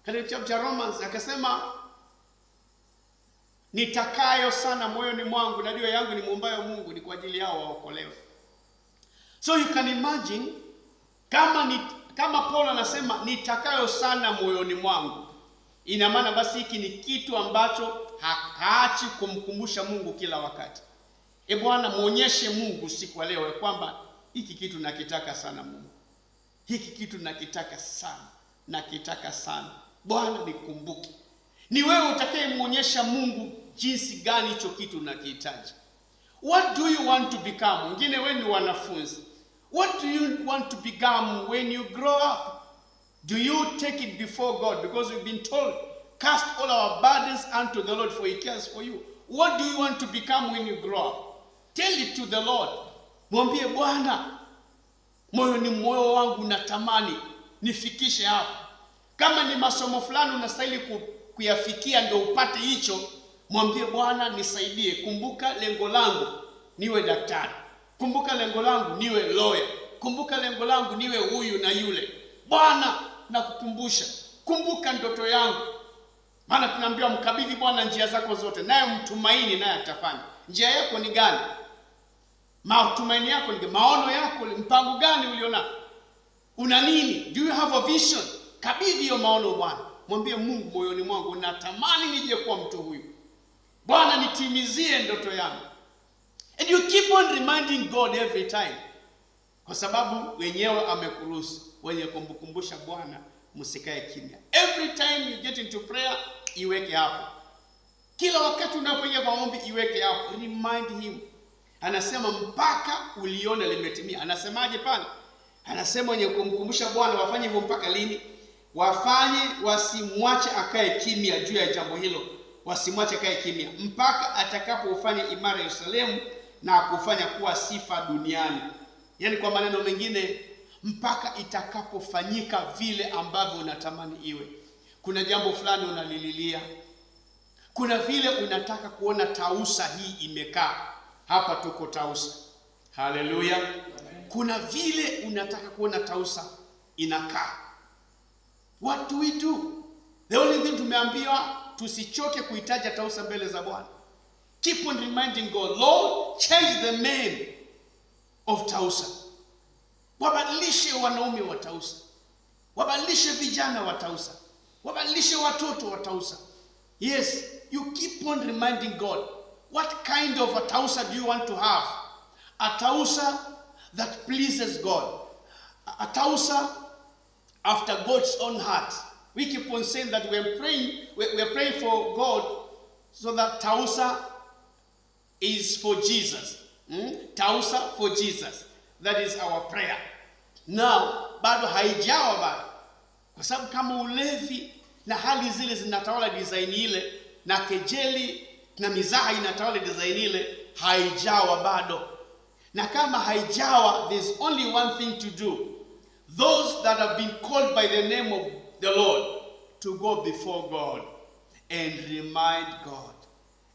Katika kitabu cha Romans akasema, nitakayo sana moyoni mwangu na dio yangu ni muombayo Mungu ni kwa ajili yao waokolewe. So you can imagine kama Paul anasema nitakayo sana moyoni mwangu. ina maana basi hiki ni kitu ambacho haachi kumkumbusha Mungu kila wakati. Bwana, muonyeshe Mungu siku ya leo kwamba hiki kitu nakitaka sana Mungu. Hiki kitu nakitaka sana. Nakitaka sana. Bwana nikumbuke. Ni wewe utakayemuonyesha Mungu jinsi gani hicho kitu unakihitaji. What do you want to become? Wengine wewe ni wanafunzi. What do you want to become when you grow up? Do you take it before God? Because we've been told, cast all our burdens unto the Lord for he cares for you. What do you want to become when you grow up? Tell it to the Lord. Mwambie Bwana, moyo wangu natamani nifikishe hapa. Kama ni masomo fulani unastahili kuyafikia ndio upate hicho, mwambie Bwana nisaidie. Kumbuka lengo langu niwe daktari. Kumbuka lengo langu niwe lawyer. Kumbuka lengo langu niwe huyu na yule. Bwana nakukumbusha. Kumbuka ndoto yangu. Maana tunaambiwa mkabidhi Bwana njia zako zote, naye mtumaini naye atafanya. Njia yako ni gani? Matumaini yako ni gani? Maono yako, mpango gani uliona? Una nini? Do you have a vision? Kabidhi hiyo maono Bwana. Mwambie Mungu, moyoni mwangu natamani nije kuwa mtu huyu. Bwana nitimizie ndoto yangu. And you keep on reminding God every time. Kwa sababu wenyewe amekuruhusu. Wenye kumkumbusha Bwana msikae kimya. Every time you get into prayer, iweke hapo. Kila wakati unapoingia kwa maombi, iweke hapo. Remind him. Anasema mpaka ulione limetimia. Anasemaje pale? Anasema wenye kumkumbusha Bwana wafanye hivyo mpaka lini? Wafanye, wasimwache akae kimya juu ya jambo hilo. Wasimwache akae kimya mpaka atakapofanya imara Yerusalemu na kufanya kuwa sifa duniani. Yaani kwa maneno mengine, mpaka itakapofanyika vile ambavyo unatamani iwe. Kuna jambo fulani unalililia. Kuna vile unataka kuona Tausa hii imekaa. Hapa tuko Tausa. Haleluya. Kuna vile unataka kuona Tausa inakaa. What do we do? The only thing tumeambiwa, tusichoke kuitaja Tausa mbele za Bwana. Keep on reminding God, Lord, change the men of Tausa. Wabadilishe wanaume wa Tausa. Wabadilishe vijana wa Tausa. Wabadilishe watoto wa Tausa. Yes, you keep on reminding God, what kind of a Tausa do you want to have? A Tausa that pleases God. A Tausa after God's own heart. We keep on saying that we are praying for God so that Tausa is for Jesus. Tausa for Jesus. That is our prayer. Now, bado haijawa bado. Kwa sababu kama ulevi na hali zile zinatawala design ile, na kejeli na mizaha inatawala design ile, haijawa bado. Na kama haijawa, there's only one thing to do. Those that have been called by the name of the Lord, to go before God and remind God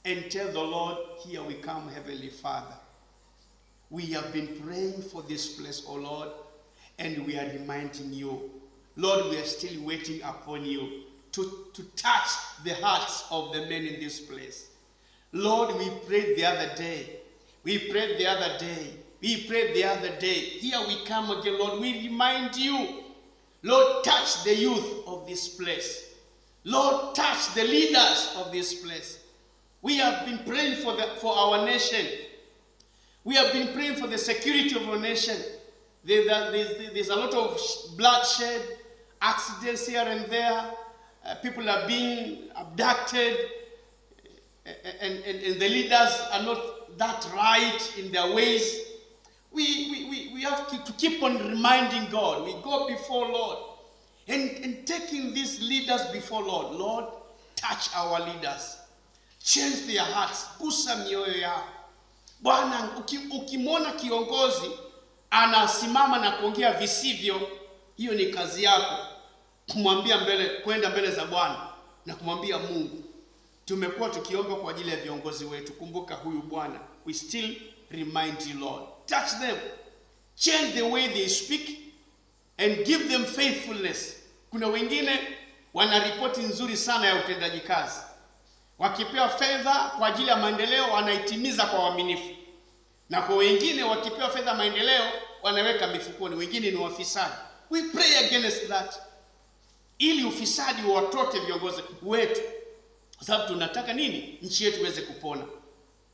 and tell the Lord, here we come, Heavenly Father. We have been praying for this place, O Lord, and we are reminding you, Lord, we are still waiting upon you to touch the hearts of the men in this place. Lord, we prayed the other day. Here we come again, Lord. We remind you, Lord, touch the youth of this place. Lord, touch the leaders of this place. We have been praying for our nation. We have been praying for the security of our nation. There's a lot of bloodshed, accidents here and there. People are being abducted, and the leaders are not that right in their ways. We have to keep on reminding God. We go before Lord and taking these leaders before Lord. Lord, touch our leaders. Change their hearts. Gusa mioyo yao. Bwana, ukimwona kiongozi anasimama na kuongea visivyo, hiyo ni kazi yako. Kumwambia kwenda mbele za Bwana na kumwambia Mungu, tumekuwa tukiomba kwa ajili ya viongozi wetu. Kumbuka huyu Bwana. We still remind you, Lord. Touch them. Change the way they speak and give them faithfulness. Kuna wengine wana ripoti nzuri sana ya utendaji kazi. Wakipewa fedha kwa ajili ya maendeleo wanaitimiza kwa uaminifu. Na kwa wengine wakipewa fedha maendeleo wanaweka mifukoni. Wengine ni wafisadi. We pray against that. ili ufisadi watoke viongozi wetu, kwa sababu tunataka nini? Nchi yetu iweze kupona.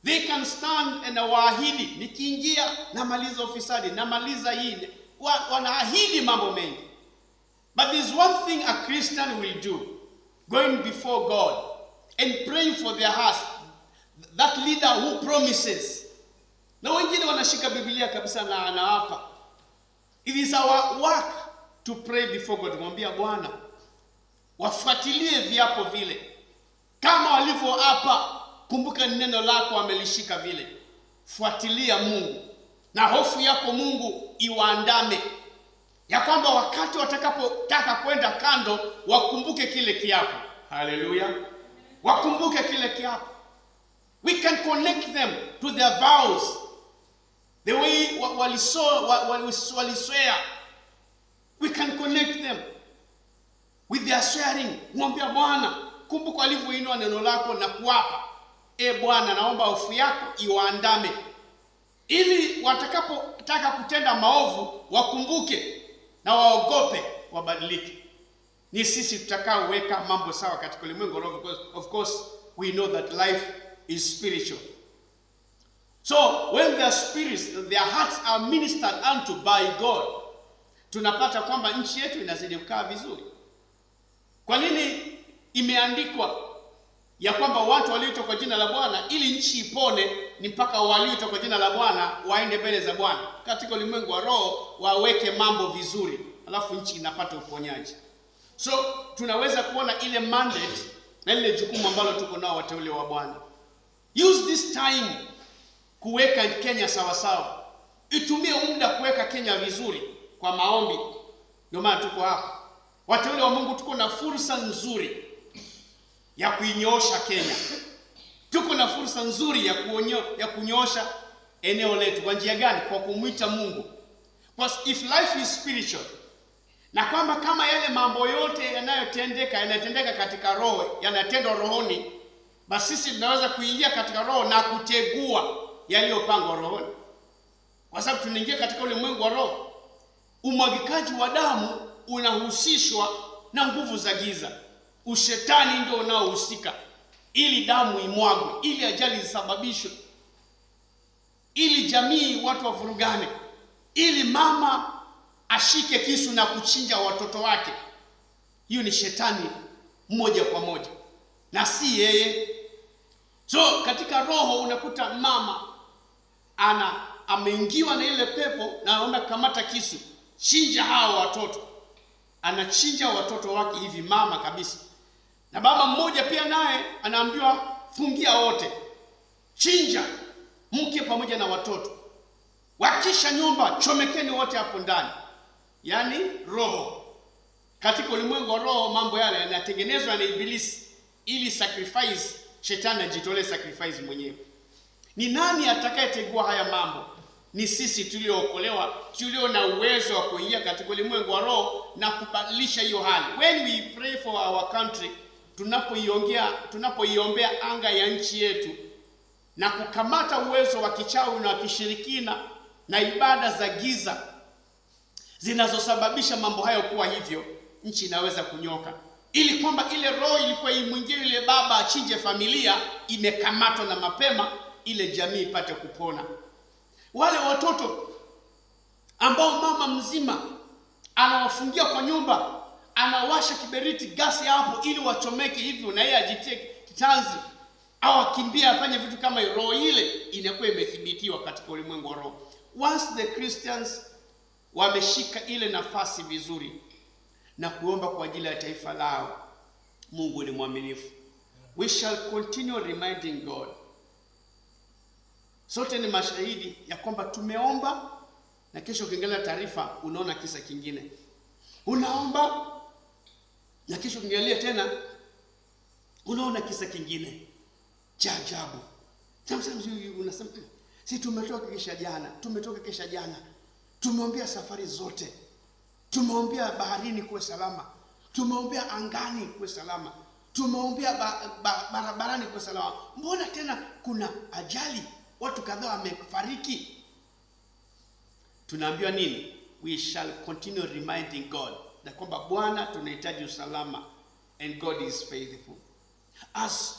They can stand and waahidi, nikiingia namaliza ufisadi, namaliza hii. Wanaahidi mambo mengi. But there's one thing a Christian will do, going before God and praying for their hearts, that leader who promises. Na wengine wanashika Biblia kabisa na anaapa. It is our work to pray before God. Mwambia Bwana, wafuatilie viapo vile. Kama walivyoapa, kumbuka neno lako wamelishika vile. Fuatilia Mungu. Na hofu yako Mungu iwaandame. Ya kwamba wakati watakapotaka kwenda kando, wakumbuke kile kiapo. Hallelujah. Wakumbuke kile kiapo. We can connect them to their vows. The way waliswear. We can connect them with their swearing. Mwambia Bwana, kumbuka alivyoinua neno lako na kuapa. Bwana, naomba hofu yako iwaandame, ili watakapotaka kutenda maovu wakumbuke na waogope, wabadilike. Ni sisi tutakaoweka mambo sawa katika ulimwengu, because of course we know that life is spiritual. So when their spirits, their hearts are ministered unto by God, tunapata kwamba nchi yetu inazidi kukaa vizuri. Kwa nini imeandikwa ya kwamba watu walioitwa kwa jina la Bwana, ili nchi ipone, ni mpaka walioitwa kwa jina la Bwana waende mbele za Bwana katika ulimwengu wa roho, waweke mambo vizuri, alafu nchi inapata uponyaji. So tunaweza kuona ile mandate na ile jukumu ambalo tuko nao wateule wa Bwana. Use this time kuweka Kenya sawa sawa. Itumie muda kuweka Kenya vizuri kwa maombi. Ndio maana tuko hapa. Wateule wa Mungu, tuko na fursa nzuri ya kuinyoosha Kenya. Tuko na fursa nzuri ya kunyoosha eneo letu. Kwa njia gani? Kwa kumwita Mungu. Because if life is spiritual, na kwamba kama yale mambo yote yanatendeka katika roho, yanatendwa rohoni, basi sisi tunaweza kuingia katika roho na kutegua yaliyopangwa rohoni. Kwa sababu tunaingia katika ulimwengu wa roho. Umwagikaji wa damu unahusishwa na nguvu za giza. Ushetani ndio unaohusika ili damu imwagwe, ili ajali zisababishwe, ili jamii watu wavurugane, ili mama ashike kisu na kuchinja watoto wake. Hiyo ni shetani moja kwa moja, na si yeye. So katika roho unakuta mama ameingiwa na ile pepo na anaomba kamata kisu, chinja hao watoto. Anachinja watoto wake hivi, mama kabisa. Na baba mmoja pia naye anaambiwa fungia wote, chinja mke pamoja na watoto, wakisha nyumba chomekeni wote hapo ndani. Yani roho, katika ulimwengu wa roho mambo yale yanatengenezwa na Ibilisi ili sacrifice, shetani ajitolee sacrifice mwenyewe. Ni nani atakayetegua haya mambo? Ni sisi tuliookolewa, tulio na uwezo wa kuingia katika ulimwengu wa roho na kubadilisha hiyo hali. When we pray for our country, tunapoiombea anga ya nchi yetu na kukamata uwezo wa kichawi na kishirikina na ibada za giza zinazosababisha mambo hayo kuwa hivyo, nchi inaweza kunyoka. Ili kwamba ile roho ilikuwa imwingie ile baba achinje familia, imekamatwa na mapema, ile jamii ipate kupona. Wale watoto ambao mama mzima anawafungia kwa nyumba, anawasha kiberiti gasi hapo ili wachomeke hivyo, na yeye ajitie kitanzi au akimbia afanye vitu kama hiyo, roho ile inakuwa imethibitiwa katika ulimwengu wa roho. Once the Christians wameshika ile nafasi vizuri na kuomba kwa ajili ya taifa lao, Mungu ni mwaminifu. We shall continue reminding God. Sote ni mashahidi ya kwamba tumeomba, na kesho ukiangalia taarifa unaona kisa kingine. Unaomba na kesho ukiangalia tena unaona kisa kingine cha ajabu. Sometimes unasema si tumetoka kesha jana. Tumeombea safari zote. Tumeombea baharini kuwe salama. Tumeombea angani kuwe salama. Tumeombea barabarani kuwe salama. Mbona tena kuna ajali? Watu kadhaa wamefariki. Tunaambiwa nini? We shall continue reminding God na kwamba Bwana, tunahitaji usalama, and God is faithful. As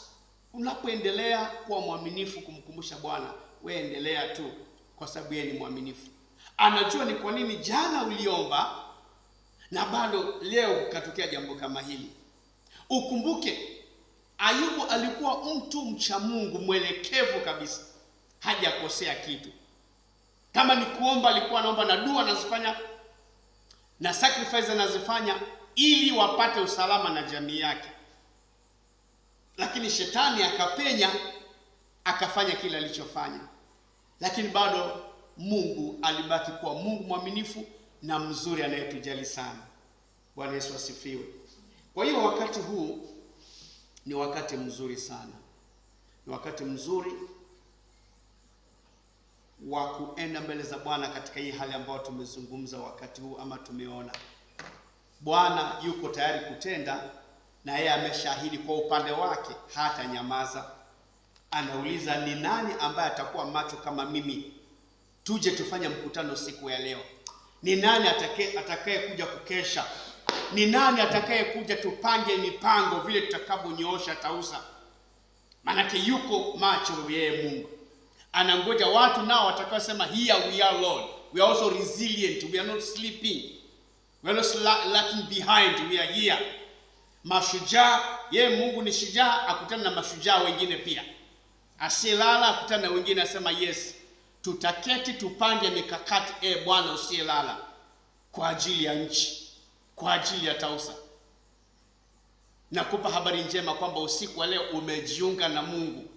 unapoendelea kuwa mwaminifu kumkumbusha Bwana, wewe endelea tu, kwa sababu yeye ni mwaminifu. Anajua ni kwa nini jana uliomba na bado leo katokea jambo kama hili. Ukumbuke Ayubu alikuwa mtu mcha Mungu, mwelekevu kabisa, hajakosea kitu. Kama ni kuomba, alikuwa anaomba, na dua anazifanya na sacrifice anazifanya ili wapate usalama na jamii yake. Lakini shetani akapenya, akafanya kile alichofanya, lakini bado Mungu alibaki kuwa Mungu mwaminifu na mzuri, anayetujali sana. Bwana Yesu asifiwe. Kwa hiyo wakati huu ni wakati mzuri sana, ni wakati mzuri wa kuenda mbele za Bwana katika hii hali ambayo tumezungumza wakati huu, ama tumeona Bwana yuko tayari kutenda, na yeye ameshahidi kwa upande wake hata nyamaza. Anauliza, ni nani ambaye atakuwa macho kama mimi, tuje tufanye mkutano siku ya leo? Ni nani atakaye kuja kukesha? Ni nani atakaye kuja tupange mipango vile tutakavyonyoosha tausa? Manake yuko macho yeye Mungu. Anangoja watu nao watakayosema, here we are Lord, we are also resilient, we are not sleeping, we are not lacking behind, we are here. Mashujaa, yeye Mungu ni shujaa, akutana na mashujaa wengine pia. Asiyelala akutana na wengine, asema yes, tutaketi tupange mikakati, Bwana usiyelala, kwa ajili ya nchi, kwa ajili ya tausa. Nakupa habari njema kwamba usiku wa leo umejiunga na Mungu.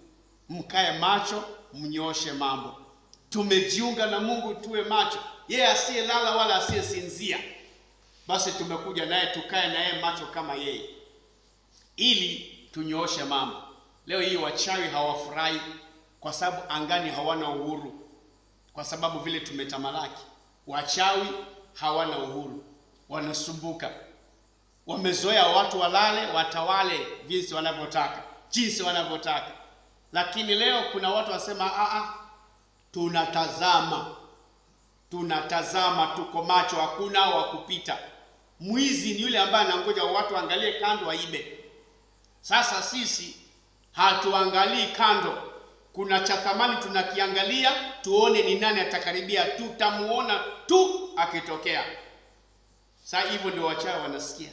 Mkae macho, mnyoshe mambo. Tumejiunga na Mungu, tuwe macho. Yeye asiyelala wala asiyesinzia. Basi tumekuja naye tukae naye macho kama yeye, ili tunyooshe mambo. Leo hii wachawi hawafurahi kwa sababu angani hawana uhuru, kwa sababu vile tumetamalaki. Wachawi hawana uhuru, wanasumbuka. Wamezoea watu walale, watawale jinsi wanavyotaka. Lakini leo kuna watu wasema, tunatazama, tuko macho, hakuna wa kupita. Mwizi ni yule ambaye anangoja watu angalie kando waibe. Sasa sisi hatuangalii kando, kuna cha thamani tunakiangalia, tuone ni nani atakaribia, tutamuona tu akitokea. Sasa hivyo ndio wachawi wanasikia,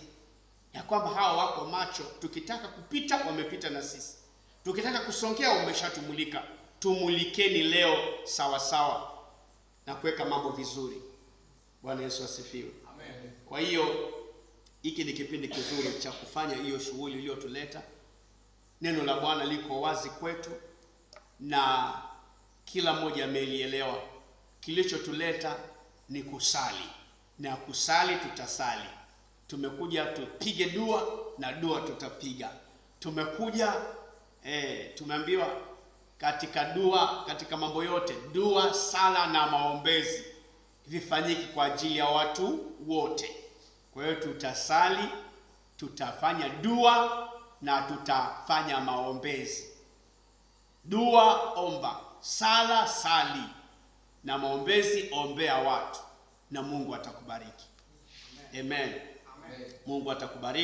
ya kwamba hawa wako macho, tukitaka kupita wamepita na sisi, tukitaka kusongea wameshatumulika. Tumulikeni leo sawa sawa na kuweka mambo vizuri. Bwana Yesu asifiwe. Amen. Kwa hiyo hiki ni kipindi kizuri cha kufanya hiyo shughuli iliyotuleta. Neno la Bwana liko wazi kwetu na kila mmoja amelielewa. Kilichotuleta ni kusali, na kusali tutasali. Tumekuja tupige dua na dua tutapiga. Tumekuja tumeambiwa katika dua, katika mambo yote, dua, sala na maombezi vifanyike kwa ajili ya watu wote. Kwa hiyo tutasali, tutafanya dua na tutafanya maombezi. Dua, omba; sala, sali; na maombezi, ombea watu, na Mungu atakubariki. Amen. Amen. Mungu atakubariki.